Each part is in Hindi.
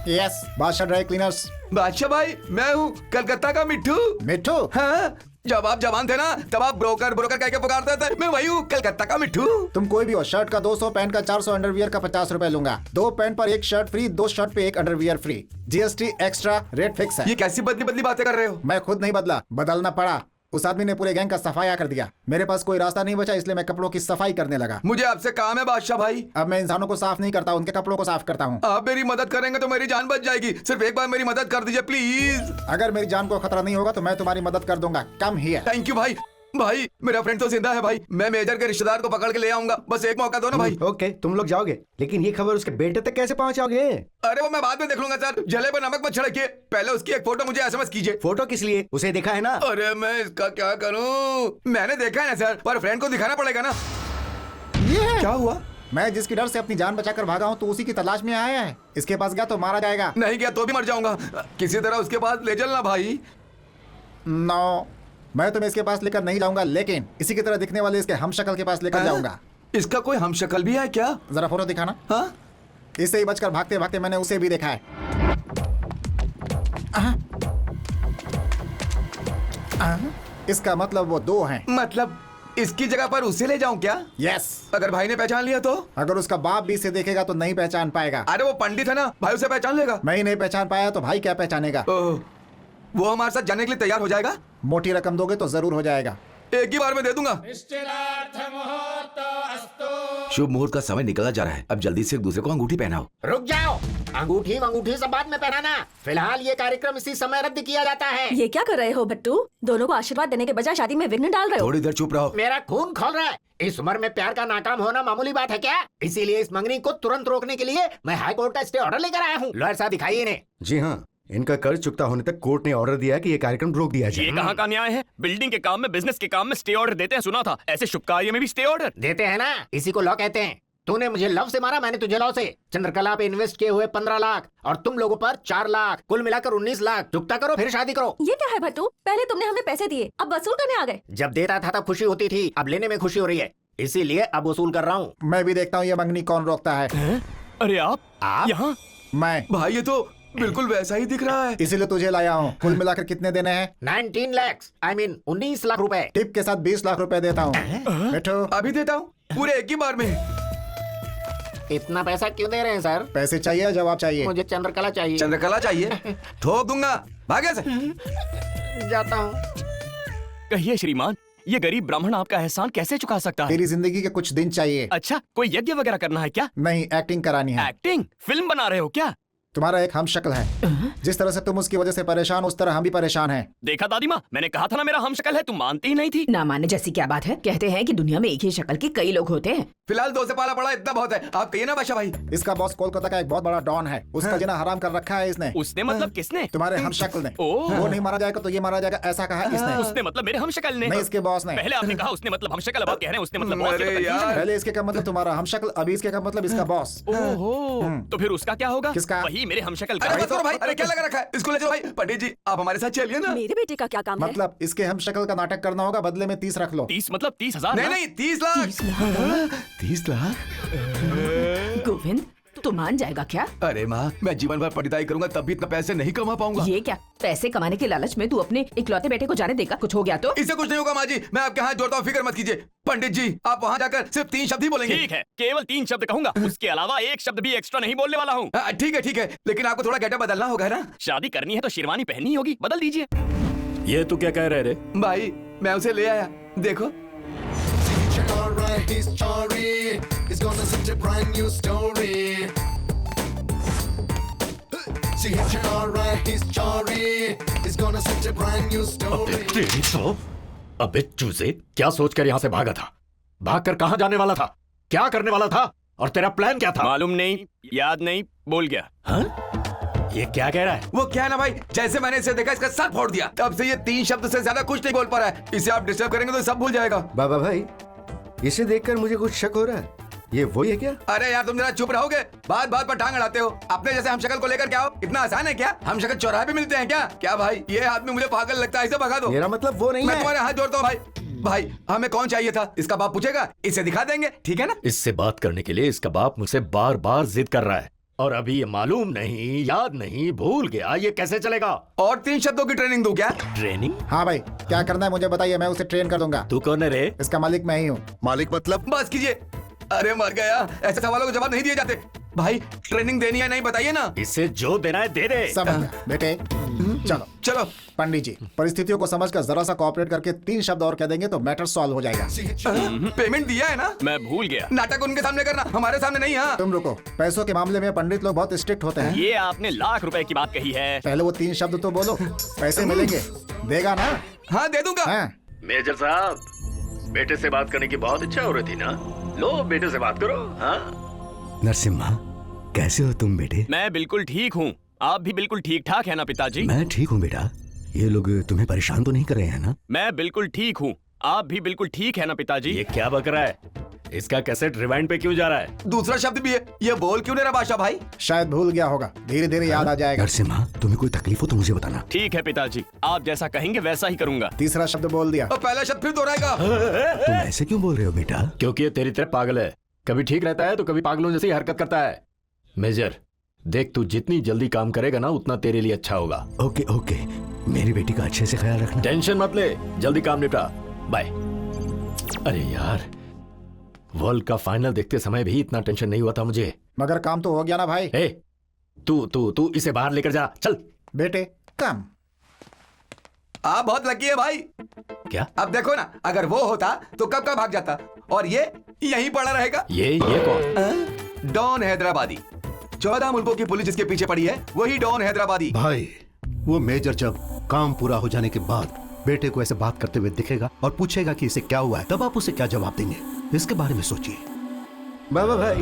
यस, बादशाह ड्राई क्लीनर्स। बादशाह भाई, मैं हूँ कलकत्ता का मिट्ठू। मिट्ठू? हाँ, जब आप जवान थे ना तब आप ब्रोकर ब्रोकर कह के पुकारते थे। मैं वही हूँ, कलकत्ता का मिट्ठू। तुम कोई भी हो, शर्ट का 200, पैंट का 400, अंडरवियर का 50 रुपए लूंगा। 2 पैंट पर 1 शर्ट फ्री, 2 शर्ट पे 1 underwear free. GST extra, rate fix है। ये कैसी बदली बदली बातें कर रहे हो? मैं खुद नहीं बदला, बदलना पड़ा। उस आदमी ने पूरे गैंग का सफाया कर दिया। मेरे पास कोई रास्ता नहीं बचा, इसलिए मैं कपड़ों की सफाई करने लगा। मुझे आपसे काम है बादशाह भाई। अब मैं इंसानों को साफ नहीं करता, उनके कपड़ों को साफ करता हूँ। आप मेरी मदद करेंगे तो मेरी जान बच जाएगी। सिर्फ एक बार मेरी मदद कर दीजिए प्लीज। अगर मेरी जान को खतरा नहीं होगा तो मैं तुम्हारी मदद कर दूंगा। Come here. थैंक यू भाई। भाई मेरा फ्रेंड तो जिंदा है भाई। मैं मेजर के रिश्तेदार को पकड़ के ले आऊंगा। बस एक मौका दो ना भाई। ओके, तुम लोग जाओगे, लेकिन ये खबर उसके बेटे तक कैसे पहुंचाओगे? अरे वो मैं बाद में देख लूंगा सर। जले पर नमक मत छिड़किए। पहले उसकी एक फोटो मुझे एसएमएस कीजिए। फोटो किस लिए? उसे देखा है ना? अरे मैं इसका क्या करूं? मैंने देखा है ना सर, पर फ्रेंड को दिखाना पड़ेगा ना। ये क्या हुआ? मैं जिसकी डर से अपनी जान बचाकर भागा हूँ तो उसी की तलाश में आया है। इसके पास गया तो मारा जाएगा। नहीं गया तो भी मर जाऊंगा। किसी तरह उसके पास ले चलना भाई। नो, मैं तुम्हें इसके पास लेकर नहीं जाऊंगा, लेकिन इसी की तरह दिखने वाले इसके हमशक्ल के पास लेकर जाऊंगा। इसका कोई हमशक्ल भी है क्या? जरा फोटो दिखाना। हाँ? इससे ही बचकर भागते भागते मैंने उसे भी देखा है। आहा। आहा। इसका मतलब वो 2 हैं। मतलब इसकी जगह पर उसे ले जाऊं क्या? यस। अगर भाई ने पहचान लिया तो? अगर उसका बाप भी इसे देखेगा तो नहीं पहचान पाएगा। अरे वो पंडित है ना, भाई उसे पहचान लेगा। मैं ही नहीं पहचान पाया तो भाई क्या पहचानेगा? ओह, वो हमारे साथ जाने के लिए तैयार हो जाएगा? मोटी रकम दोगे तो जरूर हो जाएगा। एक ही बार में दे दूंगा। शुभ मुहूर्त का समय निकला जा रहा है। अब जल्दी से एक दूसरे को अंगूठी पहनाओ। रुक जाओ, अंगूठी सब बाद में पहनाना। फिलहाल ये कार्यक्रम इसी समय रद्द किया जाता है। ये क्या कर रहे हो भट्टू? दोनों को आशीर्वाद देने के बजाय शादी में विघ्न डाल रहे हो। थोड़ी देर चुप रहो। मेरा खून खौल रहा है। इस उम्र में प्यार का नाकाम होना मामूली बात है क्या? इसीलिए इस मंगनी को तुरंत रोकने के लिए मैं हाई कोर्ट का स्टे ऑर्डर लेकर आया हूँ। लॉयर साहब दिखाइए इन्हें। जी हाँ, इनका कर्ज चुकता होने तक कोर्ट ने ऑर्डर दिया है कि ये कार्यक्रम रोक दिया जाए। ये कहाँ का न्याय है? बिल्डिंग के काम में, बिजनेस के काम में स्टे ऑर्डर देते हैं, सुना था। ऐसे शुभ कार्य में भी स्टे ऑर्डर देते हैं ना, इसी को लॉ कहते हैं। तूने मुझे लव से मारा, मैंने तुझे लॉ से। चंद्रकला पे इन्वेस्ट किए हुए 15 लाख और तुम लोगों पर 4 लाख, कुल मिलाकर 19 लाख। चुकता करो फिर शादी करो। ये क्या है भट्टू? पहले तुमने हमें पैसे दिए, अब वसूल करने आ गए। जब देता था तब खुशी होती थी, अब लेने में खुशी हो रही है, इसीलिए अब वसूल कर रहा हूँ। मैं भी देखता हूँ ये मंगनी कौन रोकता है। अरे आप यहाँ? मैं। भाई ये तो बिल्कुल वैसा ही दिख रहा है। इसीलिए तुझे लाया हूँ। कुल मिलाकर कितने देने हैं? 19 लाख, I mean 19 लाख रुपए। टिप के साथ 20 लाख रुपए देता हूँ। बैठो। अभी देता हूँ, पूरे एक ही बार में। इतना पैसा क्यों दे रहे हैं सर? पैसे चाहिए या जवाब चाहिए? मुझे चंद्रकला चाहिए। चंद्रकला चाहिए? ठोक दूंगा, भागे से। जाता हूँ। कहिए श्रीमान, ये गरीब ब्राह्मण आपका एहसान कैसे चुका सकता है? तेरी जिंदगी के कुछ दिन चाहिए। अच्छा, कोई यज्ञ वगैरह करना है क्या? नहीं, एक्टिंग करानी है। एक्टिंग? फिल्म बना रहे हो क्या? तुम्हारा एक हमशक्ल है। जिस तरह से तुम उसकी वजह से परेशान, उस तरह हम भी परेशान हैं। देखा दादी माँ, मैंने कहा था ना मेरा हमशक्ल है, तुम मानती ही नहीं थी। ना मानने जैसी क्या बात है? कहते हैं कि दुनिया में एक ही शक्ल के कई लोग होते हैं। फिलहाल 2 से पाला पड़ा, इतना बहुत है। आप कहिए ना बादशाह भाई। इसका बॉस कोलकाता का एक बहुत बड़ा डॉन है। उसका जिना हराम कर रखा है इसने। उसने मतलब किसने? तुम्हारे हमशक्ल ने। ओह। वो नहीं मारा जाएगा तो ये मारा जाएगा, ऐसा कहा इसने। उसने मतलब मेरे हमशक्ल ने? नहीं, इसके बॉस ने। पहले आपने कहा उसने मतलब हमशक्ल, अब आप कह रहे हैं उसने मतलब बॉस। अरे यार। पहले इसके का मतलब तुम्हारा हमशक्ल, अभी इसके का मतलब इसका बॉस। ओहो, तो फिर उसका क्या होगा? किसका? वही मेरे हमशक्ल अरे का। बस करो भाई, अरे क्या लगा रखा है? इसको ले जाओ भाई। पंडित जी आप हमारे साथ चलिए ना। मेरे बेटे का क्या काम है? मतलब इसके हमशक्ल का नाटक करना होगा, बदले में 30 रख लो। 30 मतलब 30,000? नहीं नहीं, 30 लाख। 30 लाख? गोविंद, तू मान जाएगा क्या? अरे माँ, मैं जीवन भर पढ़ाई करूंगा तब भी इतना पैसे नहीं कमा पाऊंगा। ये क्या? पैसे कमाने के लालच में तू अपने इकलौते बेटे को जाने देगा? कुछ हो गया तो? इससे कुछ नहीं होगा माँ जी, मैं आपके हाथ जोड़ता हूँ, फिक्र मत कीजिए। पंडित जी आप वहाँ जाकर सिर्फ 3 शब्द ही बोलेंगे। ठीक है, केवल 3 शब्द कहूंगा, उसके अलावा एक शब्द भी एक्स्ट्रा नहीं बोलने वाला हूँ। ठीक है, लेकिन आपको थोड़ा गेटअप बदलना होगा ना। शादी करनी है तो शेरवानी पहननी होगी, बदल दीजिए। ये तू क्या कह रहे रे? भाई मैं उसे ले आया, देखो। Alright, he's sorry. He's gonna such a brand new story. See, alright, he's sorry. He's gonna such a brand new story. तेरी तो अबे चूजे, क्या सोचकर यहाँ से भागा था? भागकर कहाँ जाने वाला था? क्या करने वाला था? और तेरा प्लान क्या था? मालूम नहीं, याद नहीं, बोल गया। हाँ? ये क्या कह रहा है? वो क्या है ना भाई, जैसे मैंने इसे देखा इसका सर फोड़ दिया, तब से ये 3 शब्द से ज्यादा कुछ नहीं बोल पा रहा है। इसे आप डिस्टर्ब करेंगे तो सब भूल जाएगा। बाबा भाई, इसे देखकर मुझे कुछ शक हो रहा है। ये वही है क्या? अरे यार तुम जरा चुप रहोगे, बात बात पर टांग अड़ाते हो। अपने जैसे हमशक्ल को लेकर क्या हो, इतना आसान है क्या? हमशक्ल चौराहे पे मिलते हैं क्या? क्या भाई, ये आदमी मुझे पागल लगता है, इसे भगा दो। मेरा मतलब वो नहीं मैं है। तुम्हारे हाथ जोड़ता हूँ भाई। भाई हमें कौन चाहिए था? इसका बाप पूछेगा, इसे दिखा देंगे, ठीक है ना? इससे बात करने के लिए इसका बाप मुझसे बार बार जिद कर रहा है और अभी ये मालूम नहीं, याद नहीं, भूल गया, ये कैसे चलेगा? और 3 शब्दों की ट्रेनिंग दूं क्या? ट्रेनिंग? हाँ भाई, क्या करना है मुझे बताइए, मैं उसे ट्रेन कर दूंगा। तू कौन है रे? इसका मालिक मैं ही हूँ। मालिक मतलब? बस कीजिए। अरे मर गया, ऐसे सवालों को जवाब नहीं दिए जाते। भाई ट्रेनिंग देनी है नहीं बताइए ना। इससे जो देना है दे दे। समझ गया बेटे। चलो चलो। पंडित जी, परिस्थितियों को समझकर जरा सा कोऑपरेट करके 3 शब्द और कह देंगे तो मैटर सॉल्व हो जाएगा। पेमेंट दिया है ना? मैं भूल गया। नाटक उनके सामने करना, हमारे सामने नहीं। हाँ तुम रुको, पैसों के मामले में पंडित लोग बहुत स्ट्रिक्ट होते हैं। ये आपने लाख रुपए की बात कही है। पहले वो 3 शब्द तो बोलो, पैसे मिलेंगे, देगा ना? हाँ दे दूंगा। हाँ मेजर साहब, बेटे से बात करने की बहुत इच्छा हो रही थी ना? लो बेटे से बात करो। हाँ नरसिम्हा, कैसे हो तुम बेटे? मैं बिल्कुल ठीक हूँ। आप भी बिल्कुल ठीक ठाक है ना पिताजी? मैं ठीक हूँ बेटा। ये लोग तुम्हें परेशान तो नहीं कर रहे हैं ना? मैं बिल्कुल ठीक हूँ। आप भी बिल्कुल ठीक है ना पिताजी? ये क्या बक रहा है? इसका कैसेट रिवाइंड पे क्यों जा रहा है? दूसरा शब्द भी है, ये बोल क्यों नहीं रहा बादशाह भाई? शायद भूल गया होगा, धीरे धीरे याद आ जाएगा। नरसिम्हा, तुम्हें कोई तकलीफ हो तो मुझे बताना। ठीक है पिताजी, आप जैसा कहेंगे वैसा ही करूंगा। तीसरा शब्द बोल दिया। और पहला शब्द फिर दोहराएगा। तुम ऐसे क्यों बोल रहे हो बेटा? क्योंकि ये तेरी तरह पागल है, कभी ठीक रहता है तो कभी पागलों जैसी हरकत करता है। मेजर देख, तू जितनी जल्दी काम करेगा ना उतना तेरे लिए अच्छा होगा। ओके ओके, मेरी बेटी का अच्छे से ख्याल रखना। टेंशन मत ले, जल्दी काम निपटा। बाय। अरे यार, वर्ल्ड का फाइनल देखते समय भी इतना टेंशन नहीं हुआ था मुझे। मगर काम तो हो गया ना भाई। ए, तू इसे बाहर लेकर जा, चल। बेटे कम। आप बहुत लकी है भाई। क्या? अब देखो ना, अगर वो होता तो कब का भाग जाता, और ये यहीं पड़ा रहेगा। ये कौन? डॉन हैदराबादी। 14 मुल्कों की पुलिस जिसके पीछे पड़ी है, वही डॉन हैदराबादी। भाई, वो मेजर जब काम पूरा हो जाने के बाद बेटे को ऐसे बात करते हुए दिखेगा और पूछेगा कि इसे क्या हुआ है, तब आप उसे क्या जवाब देंगे, इसके बारे में सोचिए। बाबा भाई,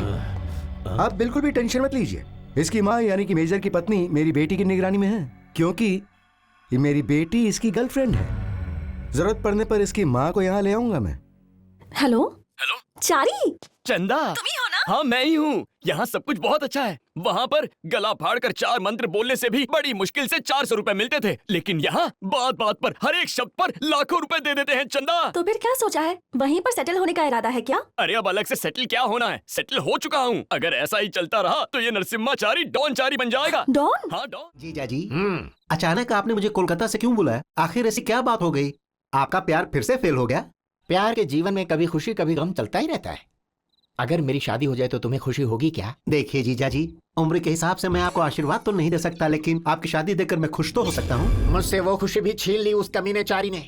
आप बिल्कुल भी टेंशन मत लीजिए। इसकी माँ यानी कि मेजर की पत्नी मेरी बेटी की निगरानी में है, क्योंकि ये मेरी बेटी इसकी गर्लफ्रेंड है। जरूरत पड़ने पर इसकी माँ को यहाँ ले आऊंगा मैं। हेलो हेलो चारी, चंदा, तुम ही हो ना? हाँ मैं ही हूँ। यहाँ सब कुछ बहुत अच्छा है। वहाँ पर गला फाड़कर 4 मंत्र बोलने से भी बड़ी मुश्किल से 400 रुपए मिलते थे, लेकिन यहाँ बात बात पर हर एक शब्द पर लाखों रुपए दे देते हैं। चंदा, तो फिर क्या सोचा है? वहीं पर सेटल होने का इरादा है क्या? अरे अब अलग से सेटल क्या होना है, सेटल हो चुका हूँ। अगर ऐसा ही चलता रहा तो ये नरसिम्हा चारी डॉन चारी बन जाएगा। डॉन? हाँ डॉन। जीजा जी, अचानक आपने मुझे कोलकाता से क्यों बुलाया? आखिर ऐसी क्या बात हो गई? आपका प्यार फिर से फेल हो गया? प्यार के जीवन में कभी खुशी कभी गम चलता ही रहता है। अगर मेरी शादी हो जाए तो तुम्हें खुशी होगी क्या? देखिए जीजा जी, उम्र के हिसाब से मैं आपको आशीर्वाद तो नहीं दे सकता, लेकिन आपकी शादी देखकर मैं खुश तो हो सकता हूँ। मुझसे वो खुशी भी छीन ली उस कमीने चारी ने।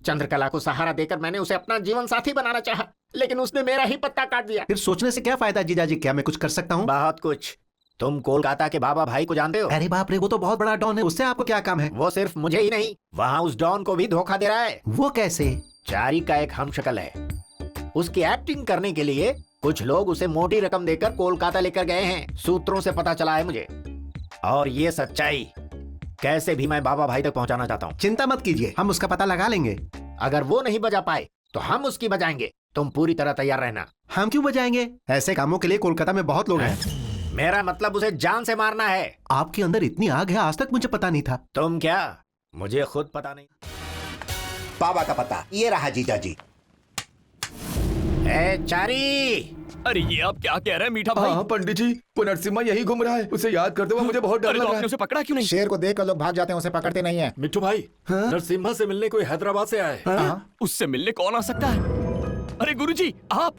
चंद्रकला को सहारा देकर मैंने उसे अपना जीवन साथी बनाना चाहा, लेकिन उसने मेरा ही पत्ता काट दिया। फिर सोचने से क्या फायदा जीजा जी, क्या मैं कुछ कर सकता हूँ? बहुत कुछ। तुम कोलकाता के बाबा भाई को जानते हो? अरे बाप रे, वो तो बहुत बड़ा डॉन है, उससे आपको क्या काम है? वो सिर्फ मुझे ही नहीं, वहाँ उस डॉन को भी धोखा दे रहा है। वो कैसे? चारी का एक हमशक्ल है, उसकी एक्टिंग करने के लिए कुछ लोग उसे मोटी रकम देकर कोलकाता लेकर गए हैं, सूत्रों से पता चला है मुझे। और ये सच्चाई कैसे भी मैं बाबा भाई तक पहुंचाना चाहता हूँ। चिंता मत कीजिए, हम उसका पता लगा लेंगे। अगर वो नहीं बजा पाए तो हम उसकी बजाएंगे। तुम पूरी तरह तैयार रहना। हम क्यों बजाएंगे? ऐसे कामों के लिए कोलकाता में बहुत लोग हैं। मेरा मतलब उसे जान से मारना है। आपके अंदर इतनी आग है, आज तक मुझे पता नहीं था। तुम क्या? मुझे खुद पता नहीं। बाबा का पता ये रहा जीजा जी। ए चारी, अरे ये आप क्या कह रहे हैं मीठा भाई? हाँ पंडित जी, वो नरसिम्हा यही घूम रहा है, उसे याद करते हुए मुझे बहुत डर अरे लग तो रहा आपने है। उसे पकड़ा क्यों नहीं? शेर को देखकर लोग भाग जाते हैं, उसे पकड़ते नहीं है। मिट्टू भाई, नरसिम्हा से मिलने कोई हैदराबाद से आए। उससे मिलने कौन आ सकता है? अरे गुरुजी, आप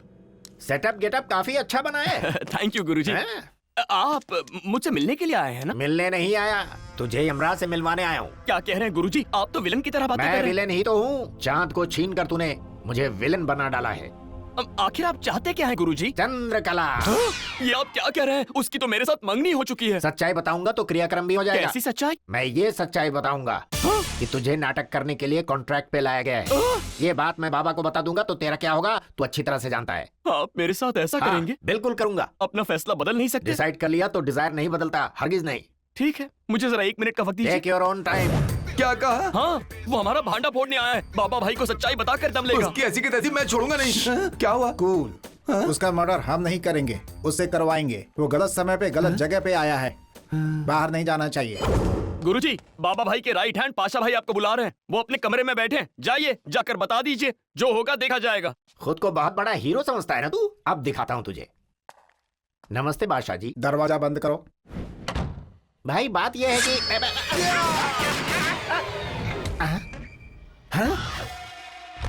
सेटअप गेटअप काफी अच्छा बना है। थैंक यू गुरुजी। हैं? आप मुझसे मिलने के लिए आए हैं ना? मिलने नहीं आया, तुझे यमराज से मिलवाने आया हूँ। क्या कह रहे हैं गुरुजी? आप तो विलन की तरह बातें कर मैं रहे हैं। विलेन ही तो हूँ। चांद को छीन कर तूने मुझे विलेन बना डाला है। आखिर आप चाहते क्या हैं गुरुजी? चंद्रकला। ये आप क्या कह रहे हैं? उसकी तो मेरे साथ मंगनी हो चुकी है। सच्चाई बताऊंगा तो क्रियाक्रम भी हो जाएगा। कैसी सच्चाई? मैं ये सच्चाई बताऊंगा कि तुझे नाटक करने के लिए कॉन्ट्रैक्ट पे लाया गया है। ये बात मैं बाबा को बता दूंगा तो तेरा क्या होगा तू अच्छी तरह से जानता है। आप मेरे साथ ऐसा हाँ, करेंगे? बिल्कुल करूंगा। अपना फैसला बदल नहीं सकते? डिसाइड कर लिया तो डिजायर नहीं बदलता, हरगिज नहीं। ठीक है, मुझे जरा 1 मिनट का वक्त दीजिए। Take your own time. क्या कहा? हाँ, वो हमारा भांडा फोड़ने आया है। बाबा भाई को सच्चाई बताकर दम लेगा। उसकी ऐसी की तैसी मैं छोड़ूंगा नहीं। क्या हुआ? कूल, उसका मर्डर हम नहीं करेंगे, उससे करवाएंगे। वो गलत समय पे गलत जगह पे आया है, बाहर नहीं जाना चाहिए। गुरुजी, बाबा भाई के राइट हैंड पाशा भाई आपको बुला रहे हैं। वो अपने कमरे में बैठे हैं, जाइए, जाकर बता दीजिए, जो होगा देखा जाएगा। खुद को बहुत बड़ा हीरो समझता है ना तू? अब दिखाता हूँ तुझे। नमस्ते बादशाह जी। दरवाजा बंद करो। भाई बात यह है कि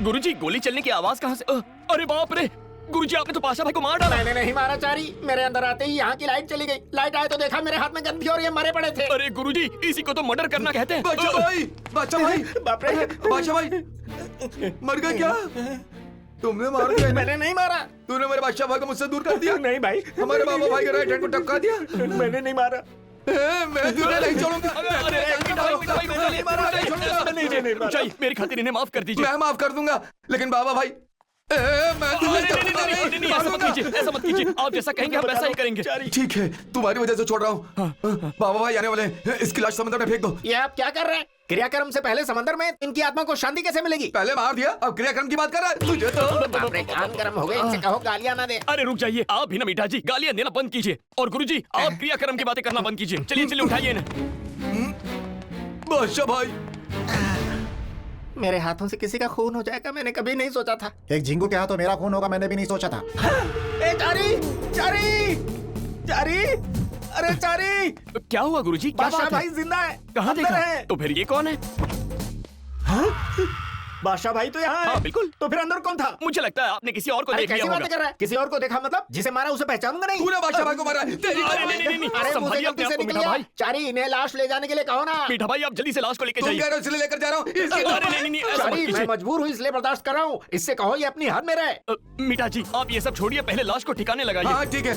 गुरुजी गोली चलने की आवाज कहाँ से? अरे बाप रे गुरुजी, आपने तो पाशा भाई को मार डाला। मैंने नहीं मारा चारी, मेरे अंदर आते ही यहाँ की लाइट चली गई। लाइट आए तो देखा मेरे हाथ में गन थी और ये मरे पड़े थे। अरे गुरुजी, इसी को तो मर्डर करना कहते हैं। बादशाह भाई, बादशाह भाई, बाप रे, बादशाह भाई, मर गए क्या? तुमने मार दिया? मैंने नहीं मारा। तूने मेरे बादशाह भाई को मुझसे दूर कर दिया। नहीं भाई, हमारे बाबा भाई के राइट हैंड को टपका दिया। मैंने नहीं मारा। मैं तुझे नहीं छोड़ूंगा। चाहिए मेरी खातिर इन्हें माफ कर दीजिए। मैं माफ कर दूंगा, लेकिन बाबा भाई मैं तुझे नहीं, ऐसा मत कीजिए, ऐसा मत कीजिए। आप जैसा कहेंगे हम वैसा ही करेंगे। ठीक है, तुम्हारी वजह से छोड़ रहा हूँ। बाबा भाई आने वाले हैं, इसकी लाश समुद्र में फेंक दो। ये आप क्या कर रहे हैं? क्रियाक्रम से पहले समंदर में इनकी आत्मा को शांति कैसे मिलेगी? पहले मार दिया, अब क्रियाक्रम की बात कर रहा है। तुझे तो बाप रे, कान गर्म हो गए। इनसे कहो गालियां ना दे। अरे रुक जाइए, आप भी ना मीठा जी गालियां देना बंद कीजिए। और गुरुजी आप क्रियाक्रम की बातें करना बंद कीजिए। चलिए चलिए उठाइए इन्हें। बादशाह भाई, मेरे हाथों से किसी का खून हो जाएगा मैंने कभी नहीं सोचा था। एक झिंगू के हाथों मेरा खून होगा मैंने भी नहीं सोचा था। ए चारी, चारी, चारी, अरे चारी, क्या हुआ गुरुजी? क्या बादशाह बात है? भाई जिंदा है। कहाँ अंदर देखा? है। तो फिर ये कौन है? बादशाह भाई तो यहाँ है। हाँ बिल्कुल। तो फिर अंदर कौन था? मुझे लगता है आपने किसी और को अरे देख लिया कैसी होगा। बातें कर रहा है? किसी और को देखा मतलब? जिसे मारा उसे पहचानूंगा नहीं। तूने बादशाह भाई को मारा है। तेरी अरे नहीं नहीं नहीं, अरे मुझे संभालिए अपने गलती आप से को निकल मीठा गया। भाई। चारी, इन्हें लाश ले जाने के लिए कहो ना। मीठा भाई आप जल्दी से लाश को लेकर तुम जाइए। कह रहे हो इसलिए लेकर जा रहा हूँ। अरे नहीं नहीं, ऐसा मत चारी, मैं कीजिए। मजबूर हूँ इसलिए बर्दाश्त कर रहा हूँ। इससे कहो ये अपनी हद में रहे। मीठा जी आप ये सब छोड़िए, पहले लाश को ठिकाने लगाइए। हाँ ठीक है।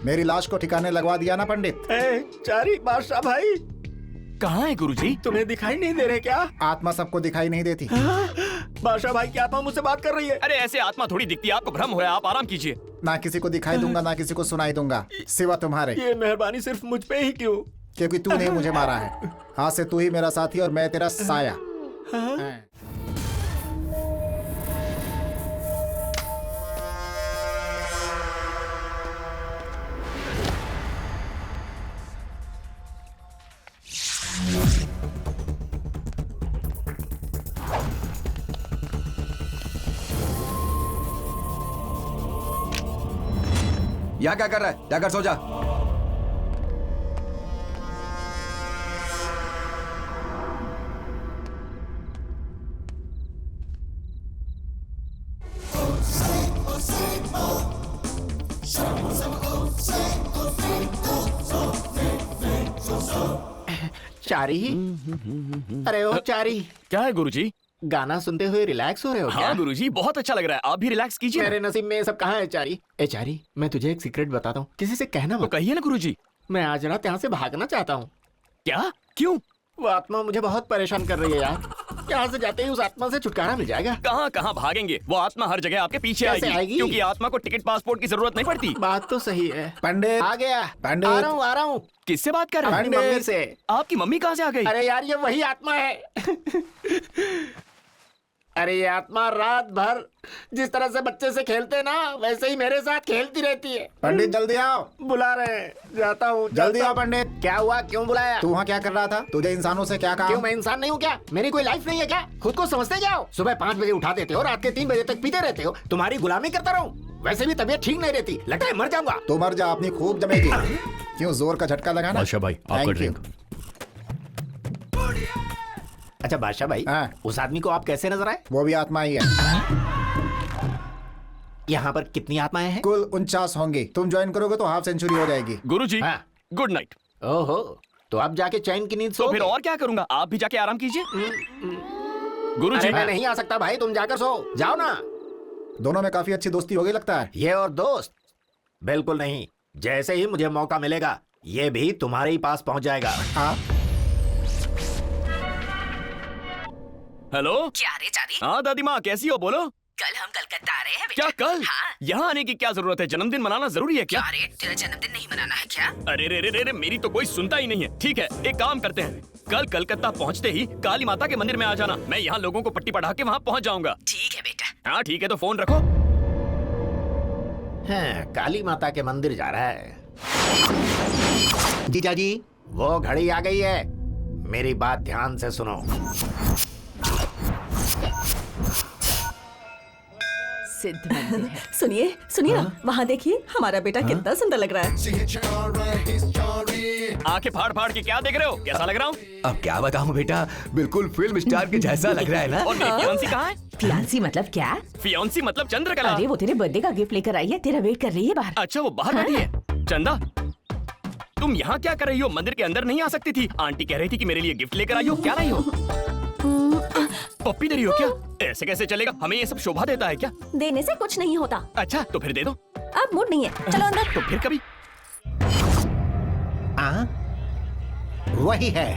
मेरी लाश को ठिकाने लगवा दिया ना पंडित। चारी, बादशाह भाई कहाँ है गुरुजी? तुम्हें दिखाई नहीं दे रहे क्या? आत्मा सबको दिखाई नहीं देती। बादशाह भाई की आत्मा मुझसे बात कर रही है। अरे ऐसे आत्मा थोड़ी दिखती है, आपको भ्रम हो रहा है, आप आराम कीजिए। ना किसी को दिखाई दूंगा ना किसी को सुनाई दूंगा सिवा तुम्हारे, ये मेहरबानी सिर्फ मुझ पे ही क्यों? क्योंकि तूने मुझे मारा है। आज से तू ही मेरा साथी और मैं तेरा साया। हाँ। यहाँ क्या कर रहा है? जाकर सो जा। चारी, अरे ओ चारी, क्या है गुरुजी? गाना सुनते हुए रिलैक्स हो रहे हो क्या? हाँ गुरुजी बहुत अच्छा लग रहा है, आप भी रिलैक्स कीजिए। मेरे नसीब में ये सब कहाँ है चारी? ए चारी, मैं तुझे एक सीक्रेट बताता हूँ, किसी से कहना तो मत। कहिए ना गुरुजी। मैं आज रात यहाँ से भागना चाहता हूँ। क्या? क्यों? वो आत्मा मुझे बहुत परेशान कर रही है यार। यहाँ से जाते ही उस आत्मा से छुटकारा मिल जाएगा। कहाँ कहाँ भागेंगे, वो आत्मा हर जगह आपके पीछे कैसे आएगी? क्योंकि आत्मा को टिकट पासपोर्ट की जरूरत नहीं पड़ती। बात तो सही है। पंडित आ गया, पंडित। आ रहा हूँ आ रहा हूँ। किससे बात कर रहे हैं? अपनी मम्मी से। आपकी मम्मी कहाँ से आ गई? अरे यार ये वही आत्मा है। अरे ये आत्मा रात भर जिस तरह से बच्चे से खेलते ना वैसे ही मेरे साथ खेलती रहती है। पंडित जल्दी आओ। बुला रहे हैं, जाता हूँ। जल्दी आओ पंडित। क्या हुआ, क्यों बुलाया? तू वहाँ क्या कर रहा था? तुझे इंसानों से क्या क्यों, कहा? मैं इंसान नहीं हूँ क्या? मेरी कोई लाइफ नहीं है क्या? खुद को समझते क्या हो? सुबह 5 बजे उठा देते हो, रात के 3 बजे तक पीते रहते हो। तुम्हारी गुलामी करता रहूं? वैसे भी तबीयत ठीक नहीं रहती, लगता है मर जाऊंगा। तो मर जा, अपनी खूब जमेगी। क्यों जोर का झटका लगाना? बादशाह भाई आपका Thank you। ड्रिंक। अच्छा बादशाह भाई, हाँ। उस आदमी को आप कैसे नजर आए? वो भी आत्मा ही है। यहाँ पर कितनी आत्माएं हैं? कुल 49 होंगी। तुम ज्वाइन करोगे तो हाफ सेंचुरी हो जाएगी। गुरुजी हाँ। Good night. ओहो, तो आप जाके चैन की नींद तो सो। फिर और क्या करूंगा, आप भी जाके आराम कीजिए। गुरुजी अरे मैं नहीं आ सकता भाई, तुम जाकर सो जाओ ना। दोनों में काफी अच्छी दोस्ती हो गई लगता है। ये और दोस्त? बिल्कुल नहीं, जैसे ही मुझे मौका मिलेगा ये भी तुम्हारे ही पास पहुंच जाएगा। हाँ हेलो। क्या रे चारी? हाँ दादी माँ कैसी हो, बोलो। कल हम कलकत्ता आ रहे हैं बेटा। क्या कल? हाँ। यहाँ आने की क्या जरूरत है, जन्मदिन मनाना जरूरी है क्या? क्या रे, तेरा जन्मदिन नहीं मनाना है क्या? अरे रे रे रे रे, मेरी तो कोई सुनता ही नहीं है। ठीक है एक काम करते हैं, कल कलकत्ता पहुँचते ही काली माता के मंदिर में आ जाना, मैं यहाँ लोगों को पट्टी पढ़ा के वहाँ पहुँच जाऊंगा। ठीक है बेटा। हाँ ठीक है, तो फोन रखो। हाँ, काली माता के मंदिर जा रहा है। जीजा जी, वो घड़ी आ गई है, मेरी बात ध्यान से सुनो। प्रसिद्ध मंदिर है। सुनिए सुनिए ना, वहाँ देखिए हमारा बेटा कितना सुंदर लग रहा है। See hit your alright, he's Jory. आंखें फाड़ फाड़ के क्या देख रहे हो? कैसा लग रहा हूँ? अब क्या बताऊं बेटा, बिल्कुल फिल्म स्टार के जैसा लग रहा है ना। और मेरी फियांसी कहाँ है? फियांसी मतलब क्या? फियांसी मतलब चंद्रकला। अरे वो तेरे बर्थडे का गिफ्ट लेकर आई है, तेरा वेट कर रही है बाहर। अच्छा वो बाहर बैठी है। चंदा तुम यहाँ क्या कर रही हो? मंदिर के अंदर नहीं आ सकती थी? आंटी कह रही थी कि मेरे लिए गिफ्ट लेकर आई हो। क्या लाई हो? पप्पी दे रही हो क्या? ऐसे कैसे चलेगा? हमें ये सब शोभा देता है क्या? देने से कुछ नहीं होता। अच्छा तो फिर दे दो। अब मूड नहीं है, चलो अंदर। तो फिर कभी। वही है,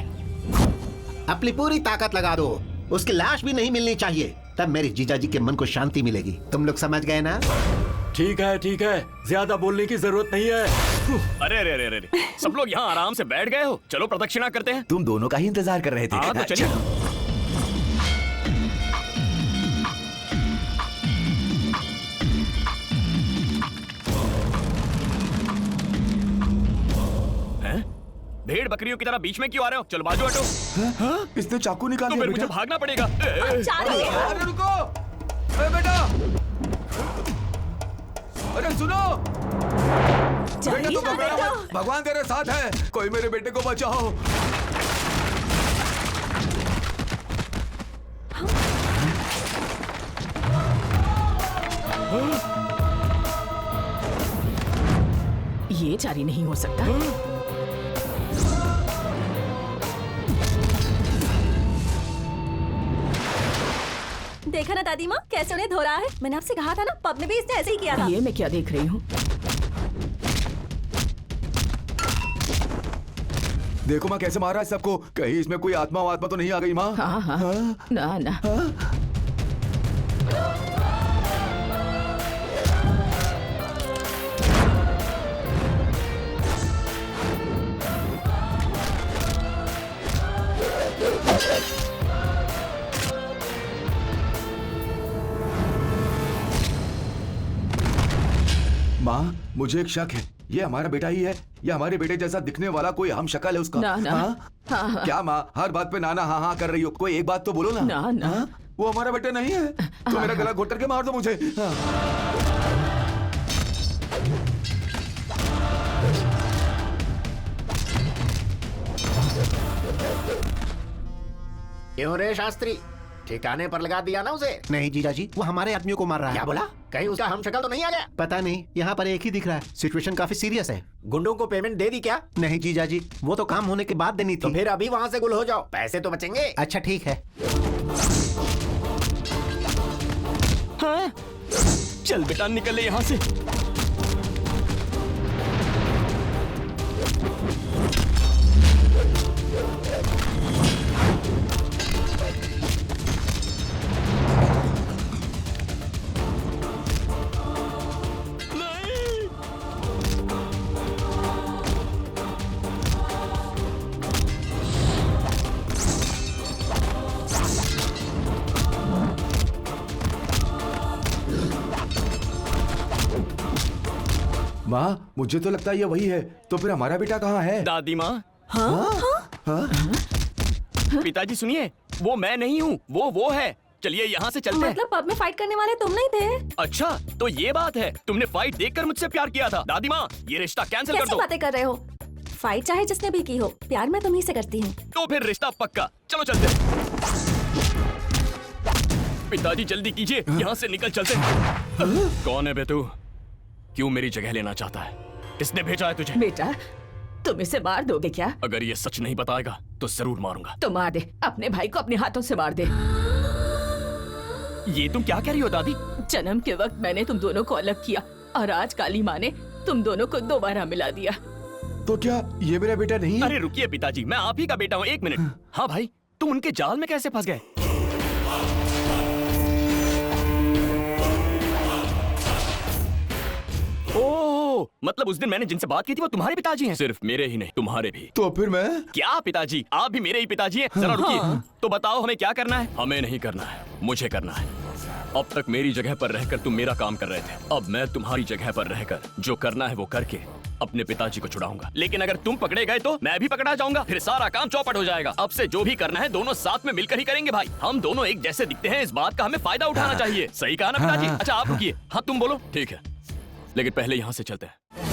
अपनी पूरी ताकत लगा दो, उसकी लाश भी नहीं मिलनी चाहिए, तब मेरे जीजाजी के मन को शांति मिलेगी। तुम लोग समझ गए ना? ठीक है, ज्यादा बोलने की जरूरत नहीं है। अरे अरे अरे अरे, सब लोग यहाँ आराम से बैठ गए हो। चलो प्रदक्षिणा करते हैं। तुम दोनों का ही इंतजार कर रहे थे। हाँ तो चलिए। हैं? भेड़ बकरियों की तरह बीच में क्यों आ रहे हो? चलो बाजू हटो। इसने चाकू निकाल तो लिया फिर मुझे बेटा। भागना पड़ेगा। चार्ली, अरे रुको, अरे बेटा, अरे सुनो, बेटा चार्ली, तो घबराओ बेटा। मत, भगवान तेरे साथ है, कोई मेरे बेटे को बचाओ। ये जारी नहीं हो सकता। देखा ना दादी माँ कैसे उन्हें धो रहा है। मैंने आपसे कहा था ना, पब में भी इसने ऐसे ही किया था। ये मैं क्या देख रही हूँ? देखो माँ कैसे मारा है सबको, कहीं इसमें कोई आत्मा वात्मा तो नहीं आ गई माँ? हाँ, ना ना। माँ मुझे एक शक है, ये हमारा बेटा ही है या हमारे बेटे जैसा दिखने वाला कोई हम शक्ल है उसका? ना, ना। हाँ। क्या माँ हर बात पे नाना हाँ हाँ कर रही हो? कोई एक बात तो बोलो ना। ना। हाँ? वो हमारा बेटा नहीं है तो मेरा गला घोट करके मार दो मुझे। क्यों रे शास्त्री, ठिकाने पर लगा दिया ना उसे? नहीं जीजाजी, वो हमारे आदमियों को मार रहा है। क्या बोला? कहीं उसका हम शक्ल तो नहीं आ गया? पता नहीं, यहाँ पर एक ही दिख रहा है। सिचुएशन काफी सीरियस है। गुंडों को पेमेंट दे दी क्या? नहीं जीजाजी, वो तो काम होने के बाद देनी तो थी। फिर अभी वहाँ से गुल हो जाओ, पैसे तो बचेंगे। अच्छा ठीक है। हाँ? चल बेटा निकल ले यहाँ से। माँ मुझे तो लगता है ये वही है, तो फिर हमारा बेटा कहाँ है? दादी माँ। हाँ? पिताजी सुनिए, वो मैं नहीं हूँ, वो है। चलिए यहाँ से चलते हैं। मतलब पब में फाइट करने वाले तुम नहीं थे? अच्छा तो ये बात है, तुमने फाइट देखकर मुझसे प्यार किया था। दादी माँ ये रिश्ता कैंसिल कर कैसी दो। बातें कर रहे हो? फाइट चाहे जिसने भी की हो, प्यार मैं तुम्ही से करती हूँ। तो फिर रिश्ता पक्का। चलो चलते हैं। पिताजी जल्दी कीजिए, यहाँ से निकल चलते हैं। कौन है बे तू? क्यों मेरी जगह लेना चाहता है? किसने भेजा है तुझे? बेटा तुम इसे मार दोगे क्या? अगर ये सच नहीं बताएगा तो जरूर मारूंगा। तो मार दे, अपने भाई को अपने हाथों से मार दे। ये तुम क्या कह रही हो दादी? जन्म के वक्त मैंने तुम दोनों को अलग किया और आज काली माँ ने तुम दोनों को दोबारा मिला दिया। तो क्या ये मेरा बेटा नहीं है? अरे रुकिए पिताजी, मैं आप ही का बेटा हूँ। एक मिनट। हाँ भाई, तुम उनके जाल में कैसे फंस गए? ओह, मतलब उस दिन मैंने जिनसे बात की थी वो तुम्हारे पिताजी हैं? सिर्फ मेरे ही नहीं, तुम्हारे भी। तो फिर मैं? क्या पिताजी, आप भी मेरे ही पिताजी हैं? जरा रुकिए। तो बताओ हमें क्या करना है? हमें नहीं करना है, मुझे करना है। अब तक मेरी जगह पर रहकर तुम मेरा काम कर रहे थे, अब मैं तुम्हारी जगह पर रहकर जो करना है वो करके अपने पिताजी को छुड़ाऊंगा, लेकिन अगर तुम पकड़े गए तो मैं भी पकड़ा जाऊंगा, फिर सारा काम चौपट हो जाएगा। अब से जो भी करना है दोनों साथ में मिलकर ही करेंगे भाई। हम दोनों एक जैसे दिखते हैं, इस बात का हमें फायदा उठाना चाहिए। सही कहा ना पिताजी? अच्छा आप रुकिए, हाँ तुम बोलो। ठीक है, लेकिन पहले यहाँ से चलते हैं।